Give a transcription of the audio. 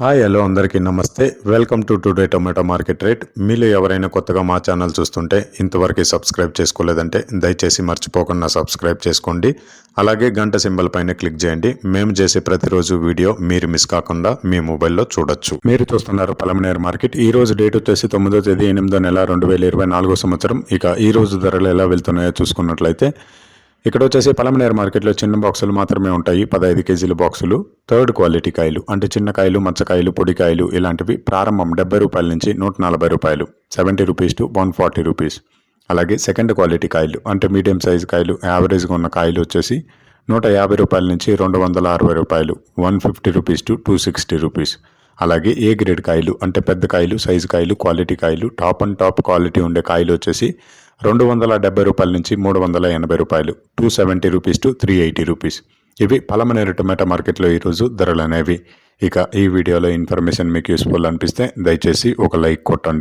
Hi hello అందరికీ నమస్తే. Welcome to today tomato market rate. మీలో ఎవరైనా కొత్తగా మా ఛానల్ చూస్తుంటే ఇంతవరకు సబ్స్క్రైబ్ చేసుకోలేదంటే దయచేసి మర్చిపోకుండా సబ్స్క్రైబ్ చేసుకోండి. అలాగే గంట సింబల్ పైన క్లిక్ చేయండి. మేము చేసే ప్రతిరోజు వీడియో మీరు మిస్ కాకుండా మీ మొబైల్లో చూడొచ్చు. మీరు చూస్తున్నారు పలమనేరు మార్కెట్. ఈ రోజు డేట్ వచ్చేసి 9వ తేదీ 8వ నెల 2024 సంవత్సరం. ఇక ఈ రోజు ధరలు ఎలా వెళ్తున్నాయో చూసుకున్నట్లయితే ఇక్కడ వచ్చేసి పలమనేరు మార్కెట్లో చిన్న బాక్సులు మాత్రమే ఉంటాయి. 15 కేజీల బాక్సులు. థర్డ్ క్వాలిటీ కాయలు అంటే చిన్న కాయలు, మచ్చకాయలు, పొడికాయలు ఇలాంటివి ప్రారంభం 70 రూపాయల నుంచి 140 రూపాయలు, 70 రూపీస్ టు 140 రూపీస్. అలాగే సెకండ్ క్వాలిటీ కాయలు అంటే మీడియం సైజు కాయలు, యావరేజ్గా ఉన్న కాయలు వచ్చేసి 150 రూపాయల నుంచి 260 రూపాయలు, 150 రూపీస్ టు 260 రూపీస్. అలాగే ఏ గ్రేడ్ కాయలు అంటే పెద్ద కాయలు, సైజు కాయలు, క్వాలిటీ కాయలు, టాప్ అండ్ టాప్ క్వాలిటీ ఉండే కాయలు వచ్చేసి 270 రూపాయల నుంచి 380 రూపాయలు, 270 రూపీస్ టు 380 రూపీస్. ఇవి పలమనేరు టొమాటో మార్కెట్లో ఈరోజు ధరలు అనేవి. ఇక ఈ వీడియోలో ఇన్ఫర్మేషన్ మీకు యూస్ఫుల్ అనిపిస్తే దయచేసి ఒక లైక్ కొట్టండి.